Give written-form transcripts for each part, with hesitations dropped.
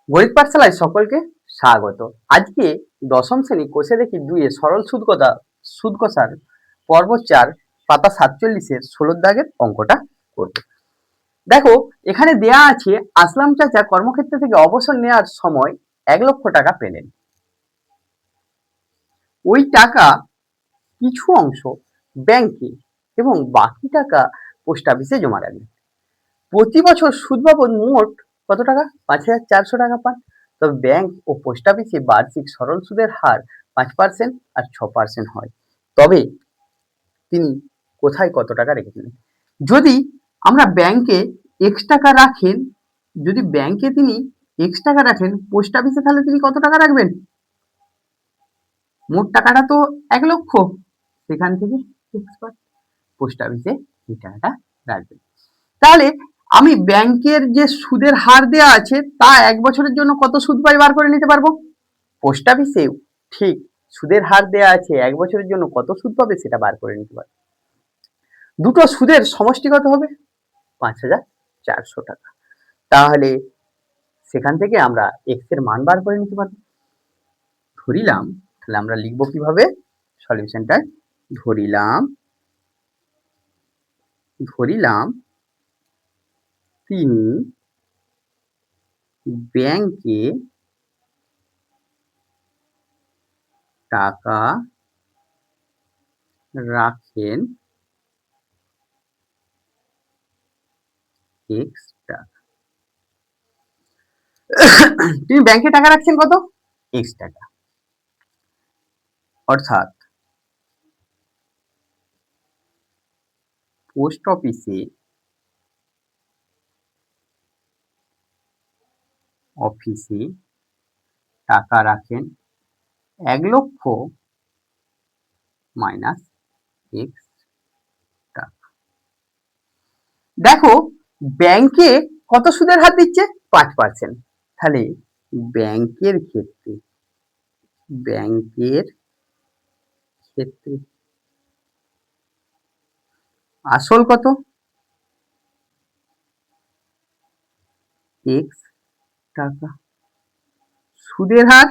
গণিত পাঠশালায় সকলকে স্বাগত। আজকে দশম শ্রেণী কোষে দেখি ২ এর সরল সুদ কষার পর্ব ৪ পাতা ৪৭-এর ১৬ দাগের অঙ্কটা করব। দেখো এখানে দেয়া আছে আসলাম চাচা কর্মক্ষেত্র থেকে অবসর নেওয়ার সময় ১,০০,০০০ টাকা পেলেন। ওই টাকা কিছু অংশ ব্যাংকে এবং বাকি টাকা পোস্ট অফিসে জমা রাখলেন। প্রতি বছর সুদ বাবদ মোট কত টাকা? ৫,৪০০ টাকা পান। তবে ব্যাংক ও পোস্ট অফিসে বার্ষিক সরল সুদের হার ৫% আর ৬% হয়। তবে তিনি কোথায় কত টাকা রেখেছিলেন? যদি আমরা ব্যাংকে X টাকা রাখেন, যদি ব্যাংকে তিনি X টাকা রাখেন, পোস্ট অফিসে তাহলে তিনি কত টাকা রাখবেন? মোট টাকাটা তো ১,০০,০০০, সেখান থেকে X বাদ, পোস্ট অফিসে এই টাকাটা রাখবেন। তাহলে আমি ব্যাংকের যে সুদের হার দেওয়া আছে তা ১ বছরের জন্য কত সুদ পাই বার করে নিতে পারবো। পোস্ট অফিসেও ঠিক সুদের হার দেওয়া আছে ১ বছরের জন্য কত সুদ পাবে সেটা বার করে নিতে পারবো। দুটো সুদের সমষ্টি কত হবে? ৫,৪০০ টাকা। তাহলে সেখান থেকে আমরা x এর মান বার করে নিতে পারবো। ধরিলাম, তাহলে আমরা লিখবো কিভাবে সলিউশনটা? ধরিলাম তিনি ব্যাংকে টাকা রাখেন x টাকা। তিনি ব্যাংকে টাকা রাখছেন কত? x টাকা। অর্থাৎ পোস্ট অফিসে টাকা রাখেন ১,০০,০০০ মাইনাস x টাকা। দেখো ব্যাংকে কত সুদের হার দিচ্ছে? ৫%। তাহলে ব্যাংকের ক্ষেত্রে আসল কত? x টাকা। সুদের হার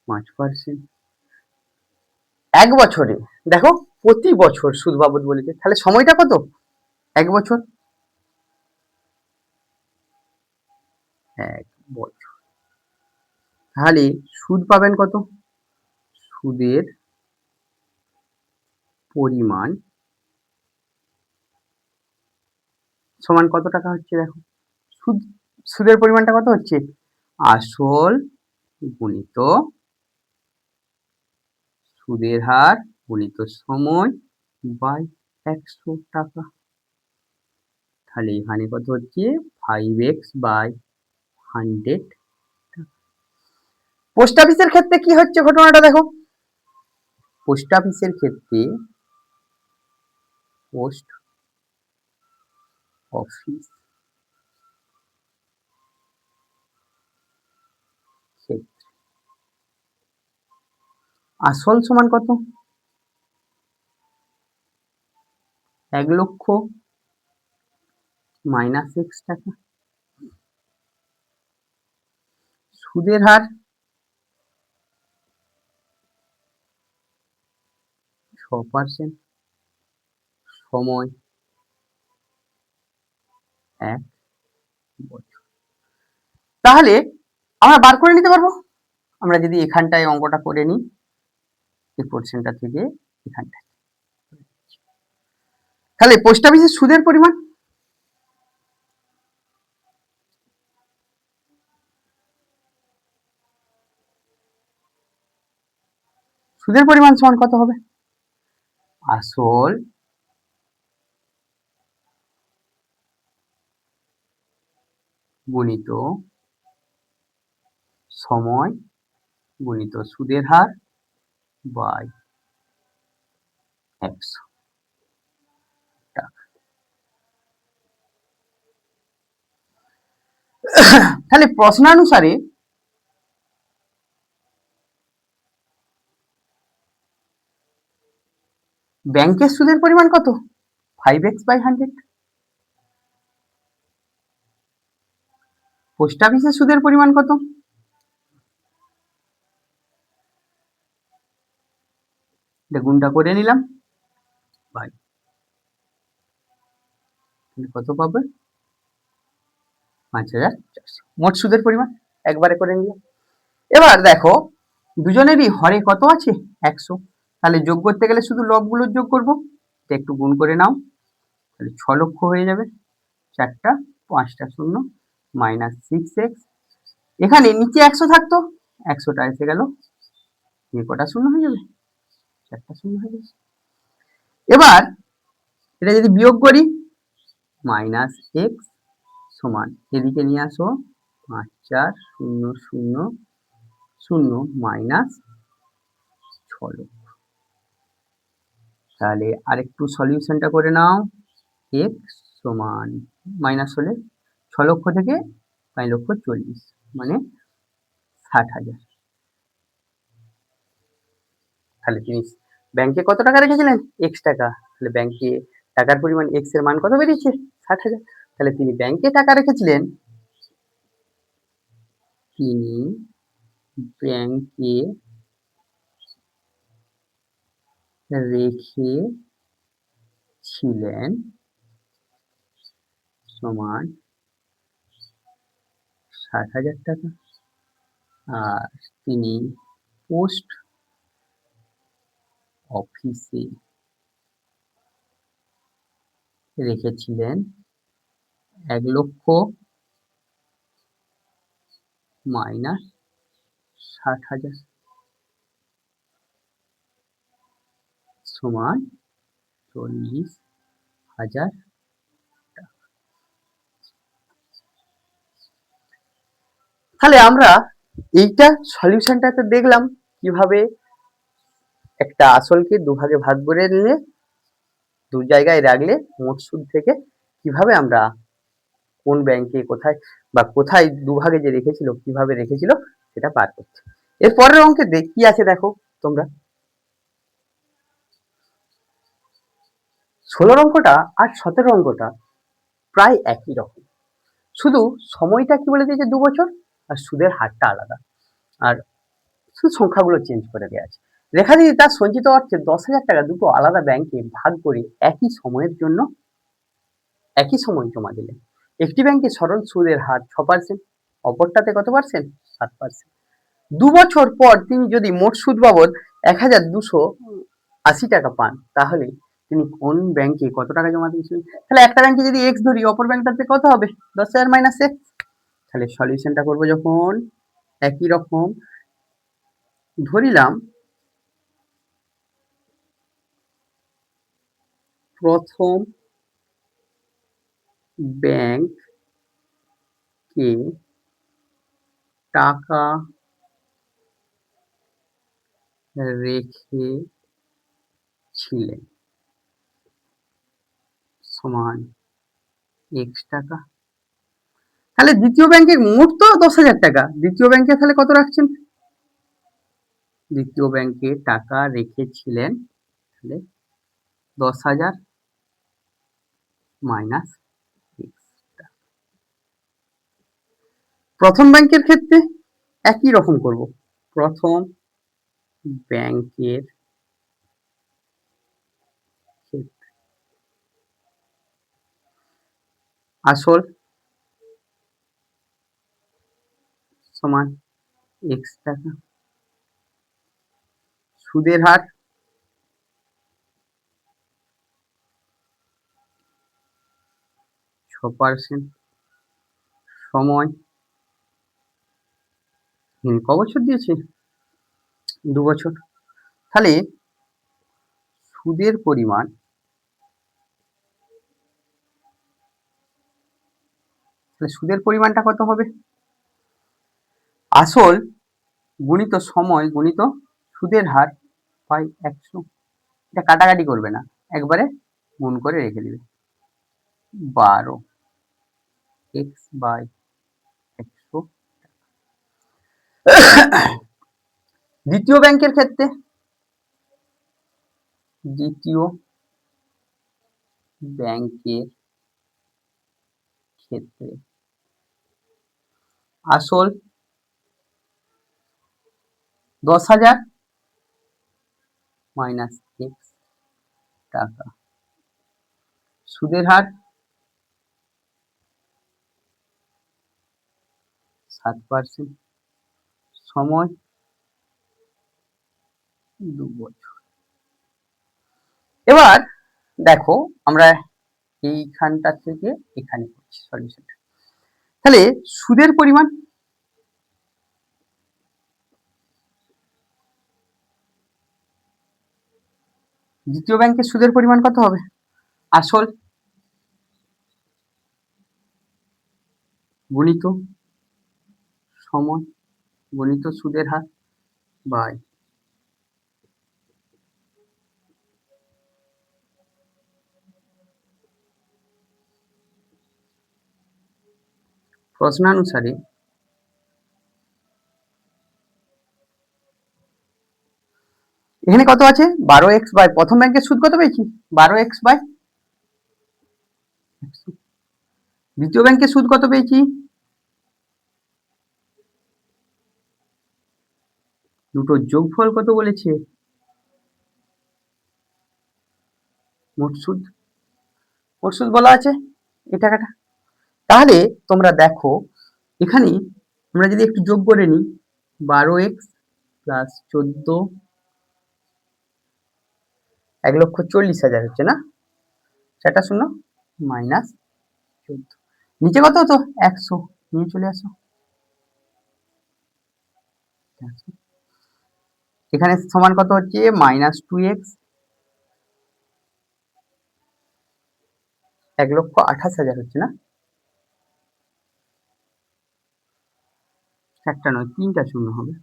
৫%। ১ বছরে, দেখো প্রতি বছর সুদ বাবদ বলেছে, তাহলে সময়টা কত? ১ বছর। ১ বছর। তাহলে সুদ পাবেন কত? সুদের পরিমাণ সমান কত টাকা হচ্ছে? দেখো সুদের পরিমাণটা কত হচ্ছে? আসল গুণিত সুদের হার গুণিত সময় বাই ১০০ টাকা। তাহলে এখানে কত হচ্ছে? 5x বাই 100 টাকা। পোস্ট অফিসের ক্ষেত্রে কি হচ্ছে ঘটনাটা দেখো। পোস্ট অফিসের ক্ষেত্রে পোস্ট অফিস ক্ষেত্রে আসল সমান কত? ১,০০,০০০ মাইনাস x টাকা। সুদের হার ৬%, সময় ১ বছর। তাহলে আমরা বার করে নিতে পারবো। আমরা যদি এখানটায় অঙ্কটা করে নিই, এই পোর্শনটা থেকে এখানটায়, তাহলে পোস্ট অফিসের সুদের পরিমাণ সমান কত হবে? আসল গুণিত সময় গুণিত সুদের হার বাই ১০০ টাকা। তাহলে প্রশ্নানুসারে ব্যাংকের সুদের পরিমাণ কত? 5x by 100। পোস্ট অফিসে সুদের পরিমাণ কত? গুণটা করে নিলাম ভাই, কত পাবে? 5,400 মোট সুদের পরিমাণ একবারে করে নিলাম। এবার দেখো দুজনেরই হরে কত আছে? 100। তাহলে যোগ করতে গেলে শুধু লবগুলো যোগ করবো, একটু গুণ করে নাও, তাহলে 6 লক্ষ হয়ে যাবে। 4টা 5টা শূন্য মাইনাস 6x, এখানে নিচে 100 থাকতো, 100টা এসে গেল, কটা শূন্য হয়ে যাবে? 4টা শূন্য হয়ে যাবে। এবার এটা যদি বিয়োগ করি, মাইনাস এক্স সমান এদিকে নিয়ে আসো 5,4,0,0,0 মাইনাস 6 লক্ষ। তাহলে আরেকটু সলিউশনটা করে নাও, এক্স সমান মাইনাস হলে 6 লক্ষ থেকে 5,40,000 মানে 60,000। তাহলে তিনি ব্যাংকে কত টাকা রেখেছিলেন? এক্স টাকা। তাহলে ব্যাংকে টাকার পরিমাণ এক্স এর মান কত বেরিয়েছে? 60,000। তাহলে তিনি ব্যাংকে টাকা রেখেছিলেন, তিনি ব্যাংকে রেখেছিলেন সমান 60,000 টাকা। আর তিনি পোস্ট অফিসে রেখেছিলেন 1 লক্ষ মাইনাস 60,000 সমান 40,000 টাকা। তাহলে আমরা এইটা সলিউশনটাতে দেখলাম কিভাবে একটা আসলকে দুভাগে ভাগ করে নিলে, দু জায়গায় রাখলে মোট সুদ থেকে কিভাবে আমরা কোন ব্যাংকে কোথায় বা কোথায় দুভাগে যে রেখেছিল কিভাবে রেখেছিল সেটা বার করছে। এর পরের অঙ্কে কি আছে দেখো তোমরা, 16 অঙ্কটা আর 17 অঙ্কটা প্রায় একই রকম, শুধু সময়টা কি বলে দিয়েছে 2 বছর, আর সুদের হারটা আলাদা, আর শুধু সংখ্যাগুলো চেঞ্জ করে দেওয়া আছে। রেখাদিদি তার সঞ্চিত অর্থে 10,000 টাকা দুটো আলাদা ব্যাংকে ভাগ করে একই সময়ের জন্য একই সময় জমা দিলেন। একটি ব্যাংকে সরল সুদের হার 6%, অপরটাতে কত পার্সেন্ট? 7%। 2 বছর পর তিনি যদি মোট সুদ বাবদ 1,280 টাকা পান, তাহলে তিনি কোন ব্যাংকে কত টাকা জমা দিয়েছিলেন? তাহলে একটা ব্যাংকে যদি এক্স ধরি, অপর ব্যাংকটাতে কত হবে? 10,000 মাইনাস এক্স। তাহলে সলিউশনটা করবো যখন একই রকম ধরিলাম, প্রথম ব্যাংকে টাকা রেখেছিলেন সমান এক্স টাকা। তাহলে দ্বিতীয় ব্যাংকের মোট তো 10,000 টাকা, দ্বিতীয় ব্যাংকে তাহলে কত রাখছেন? দ্বিতীয় ব্যাংকে টাকা রেখেছিলেন, তাহলে 10,000 মাইনাস এক্স। প্রথম ব্যাংকের ক্ষেত্রে একই রকম করব, প্রথম ব্যাংকের ক্ষেত্রে আসল সমান এক্স টাকা, সুদের হার 6%, সময় ক বছর দিয়েছে? 2 বছর। তাহলে সুদের পরিমাণ সুদের পরিমাণটা কত হবে? আসল গুণিত সময় গুণিত সুদের হার বাই 100। এটা কাটাকাটি করবে না, একবারে গুণ করে রেখে দিবে, 12 এক্স বাই 100। দ্বিতীয় ব্যাংকের ক্ষেত্রে, দ্বিতীয় ব্যাংকের ক্ষেত্রে আসল 10,000 মাইনাস এক্স টাকা, সুদের হার 7%, সময় 2 বছর। এবার দেখো আমরা এইখানটা থেকে এখানে করছি সলিউশনটা। তাহলে সুদের পরিমাণ দ্বিতীয় ব্যাংকের সুদের পরিমাণ কত হবে? আসল গুণিত সময় গুণিত সুদের হার বাই প্রশ্নানুসারে এখানে কত আছে? 12x বাই প্রথম ব্যাংকের সুদ কত পেয়েছি? 12x by 100। দ্বিতীয় ব্যাংকের সুদ কত পেয়েছি? দুটোর যোগফল কত বলেছে? মোট সুদ বলা আছে এই টাকাটা। তাহলে তোমরা দেখো এখানে আমরা যদি একটু যোগ করে নিই, 12x প্লাস 14 1,40,000 হচ্ছে না, সেটা শূন্য মাইনাস 14, নিচে কত হতো? 100 নিয়ে চলে আসো, এখানে সমান কত হচ্ছে? -2x 1,28,000 হচ্ছে না, একটা নয় 3টা শূন্য হবে,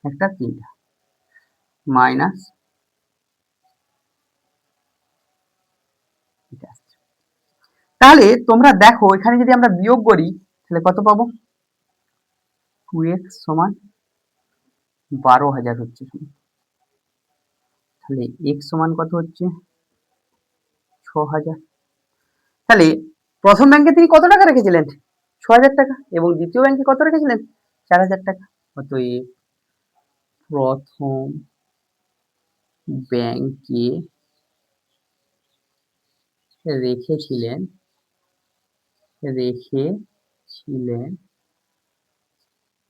একটা 3টা মাইনাস এটা আসছে। তাহলে তোমরা দেখো এখানে যদি আমরা বিয়োগ করি তাহলে কত পাবো? 2x সমান 12,000 হচ্ছে, তাহলে x সমান কত হচ্ছে? 6,000। তাহলে প্রথম ব্যাংকে তিনি কত টাকা রেখেছিলেন? 6,000 টাকা, এবং দ্বিতীয় ব্যাংকে কত রেখেছিলেন? 4,000 টাকা। অতএব প্রথম ব্যাংকে রেখেছিলেন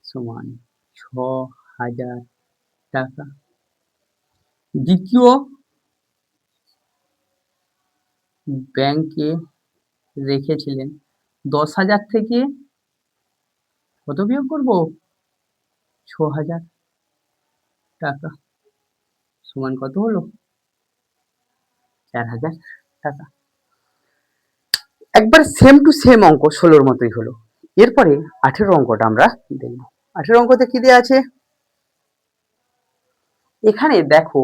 সমান 6,000 টাকা, দ্বিতীয় ব্যাংকে রেখেছিলেন 10,000 থেকে কত বিয়োগ করব? 6,000 টাকা, সমান কত হলো? 4,000 টাকা। একবার সেম টু সেম অঙ্ক 16 মতোই হলো। এরপরে 18 অঙ্কটা আমরা দেখব। 18 অঙ্কতে কি দেওয়া আছে? এখানে দেখো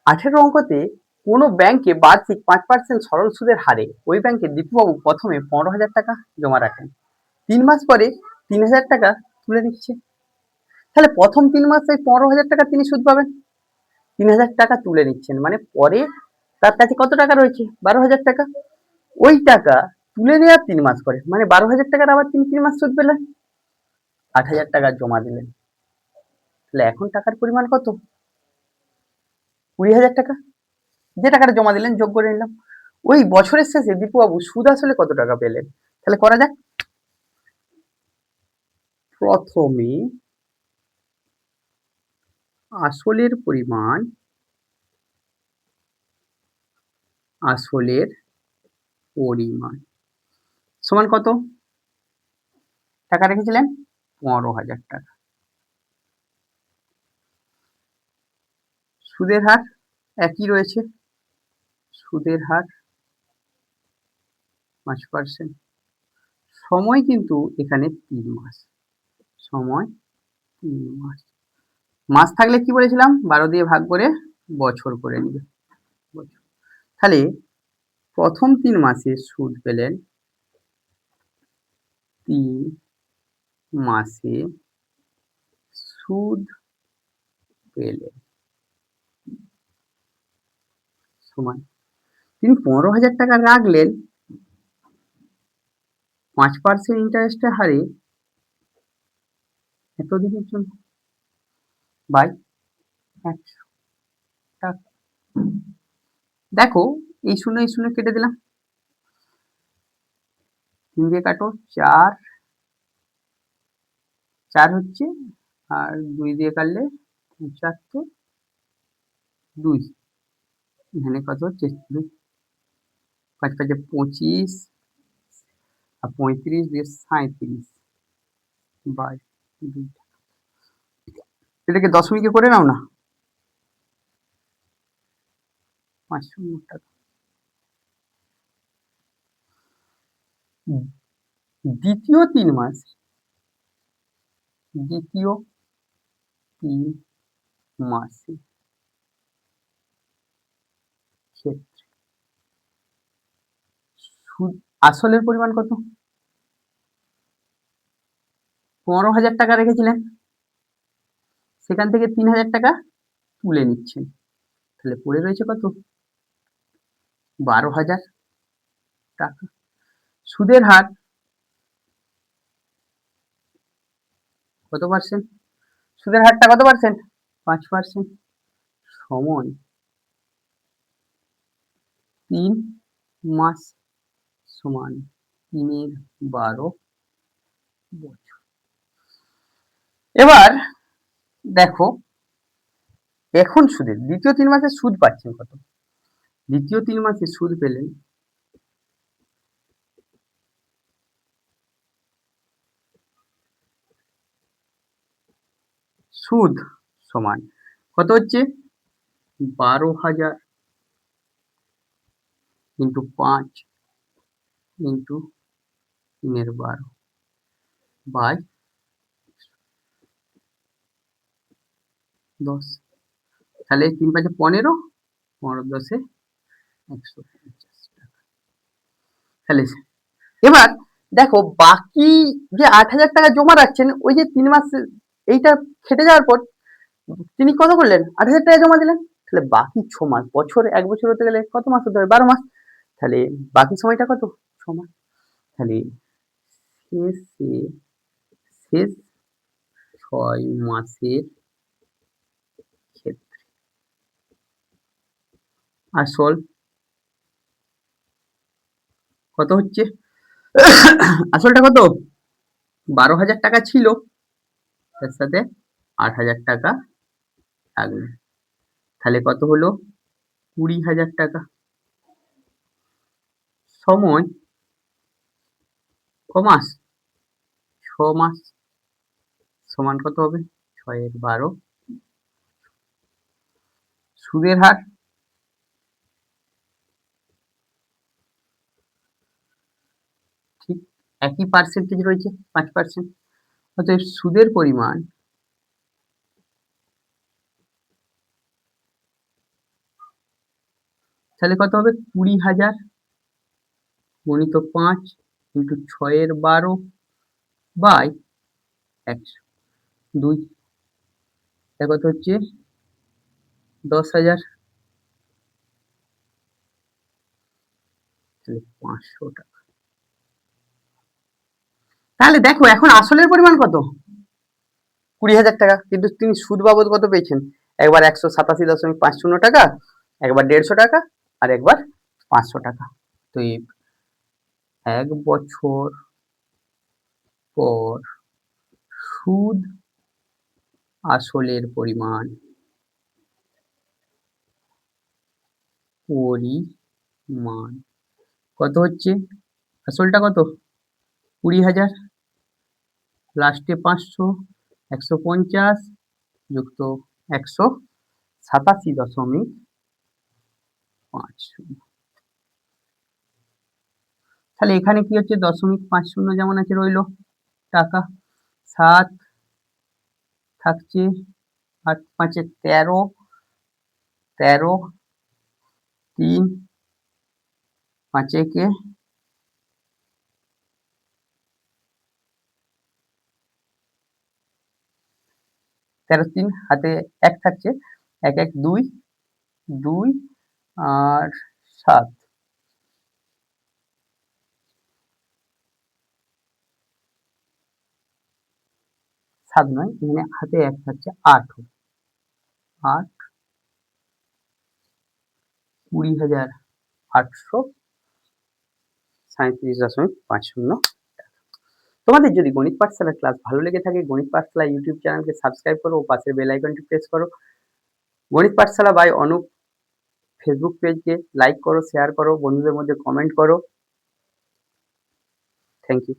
18 অঙ্কতে কোনো ব্যাংকে বার্ষিক 5% সরল সুদের হারে ওই ব্যাংকে দীপুবাবু প্রথমে 15,000 টাকা জমা রাখেন, 3 মাস পরে 3,000 টাকা তুলে নিচ্ছে। তাহলে প্রথম 3 মাসে 15,000 টাকা তিনি সুদ পাবেন, 3,000 টাকা তুলে নিচ্ছেন, মানে পরে তার কাছে কত টাকা রয়েছে? 12,000 টাকা। ওই টাকা তুলে নেওয়ার 3 মাস পরে, মানে 12,000 টাকার আবার তিনি 3 মাস সুদ পেলেন, 8,000 টাকা জমা দিলেন। তাহলে এখন টাকার পরিমাণ কত? 20,000 টাকা। যে টাকাটা জমা দিলেন যোগ করে নিলাম। ওই বছরের শেষে দীপুবাবু সুদ আসলে কত টাকা পেলেন? তাহলে করা যাক। প্রথমে আসলের পরিমাণ সমান কত? টাকা রেখেছিলেন 15,000 টাকা, সুদের হার একই রয়েছে, সুদের হার 5%, সময় কিন্তু এখানে 3 মাস, সময় 3 মাস। মাস থাকলে কি বলেছিলাম? 12 দিয়ে ভাগ করে বছর করে নিবে। তাহলে প্রথম 3 মাসে সুদ পেলেন, 3 মাসে সুদ পেলেন সমান, তিনি 15,000 টাকা রাখলেন 5% ইন্টারেস্টের হারে এতদিনের জন্য বাই 100 টাকা। দেখো এই শূন্য কেটে দিলাম, 3 দিয়ে কাটো 4, 4 হচ্ছে, আর 2 দিয়ে কাটলে 75, 2 এখানে কত হচ্ছে 2, 5 5 25 আর 35 দিয়ে 37 বাই 2। এটাকে দশমিকে করে নাও না, 500 টাকা। দ্বিতীয় 3 মাস, দ্বিতীয় 3 মাসে ক্ষেত্রে সুদ আসলের পরিমাণ কত? 15,000 টাকা রেখেছিলেন, সেখান থেকে 3,000 টাকা তুলে নিচ্ছেন, তাহলে পড়ে রয়েছে কত? 12,000 টাকা। সুদের হার কত পার্সেন্ট? সুদের হারটা কত পার্সেন্ট? 5%। সময় 3 মাস সমান 3/12 বছর। এবার দেখো এখন সুদের দ্বিতীয় 3 মাসে সুদ পাচ্ছেন কত? দ্বিতীয় 3 মাসে সুদ পেলেন সুদ সমান কত হচ্ছে? 12,000 ইন্টু 5 ইন্টু 3/12 বাই 10। তাহলে 3 5 15, 15 10 150 টাকা। তাহলে এবার দেখো বাকি যে 8,000 টাকা জমা রাখছেন, ওই যে 3 মাস এইটা খেটে যাওয়ার পর তিনি কত করলেন? 8,000 টাকা জমা দিলেন। তাহলে বাকি 6 মাস, বছর 1 বছর হতে গেলে কত মাস হতে হবে? 12 মাস। তাহলে বাকি সময়টা কত? 6 মাস। তাহলে শেষে শেষ 6 মাসের ক্ষেত্রে আসল কত হচ্ছে? আসলটা কত? 12,000 টাকা ছিল, তার সাথে 8,000 টাকা লাগলো, তাহলে কত হলো? 20,000 টাকা। সময় ক মাস? 6 মাস সমান কত হবে? 6/12। সুদের হার ঠিক একই পার্সেন্টেজ রয়েছে, 5%। অতএব সুদের পরিমাণ তাহলে কত হবে? 20,000 গুণিত 5 ইন্টু 6/12 বাই 100, 2 এটা কত হচ্ছে? 10,000, তাহলে 500 টাকা। তাহলে দেখো এখন আসলের পরিমাণ কত? 20,000 টাকা, কিন্তু তিনি সুদ বাবদ কত পেয়েছেন? একবার 187.50 টাকা, একবার 150 টাকা, আর একবার 500 টাকা। তো 1 বছর পর সুদ আসলের পরিমাণ কত হচ্ছে? আসলটা কত? 20,000, লাস্টে 500, 150 যুক্ত 187.50। তাহলে এখানে কি হচ্ছে? 0.50 যেমন আছে রইলো টাকা, 7 থাকছে, 8 5 13, 13, 3 5 13 3 হাতে 1 থাকছে, 1 1 2 2 আর 7, 7 7 নয়, এখানে হাতে 1 থাকছে, 8 হবে। 8 20,837.50 টাকা। তোমাদের যদি গণিত পাঠশালার ক্লাস ভালো লেগে থাকে, গণিত পাঠশালা ইউটিউব চ্যানেলকে সাবস্ক্রাইব করো ও পাশের বেল আইকনটি প্রেস করো। গণিত পাঠশালা বাই অনুপ ফেসবুক পেজকে লাইক করো, শেয়ার করো, বন্ধুদের মধ্যে কমেন্ট করো। Thank you.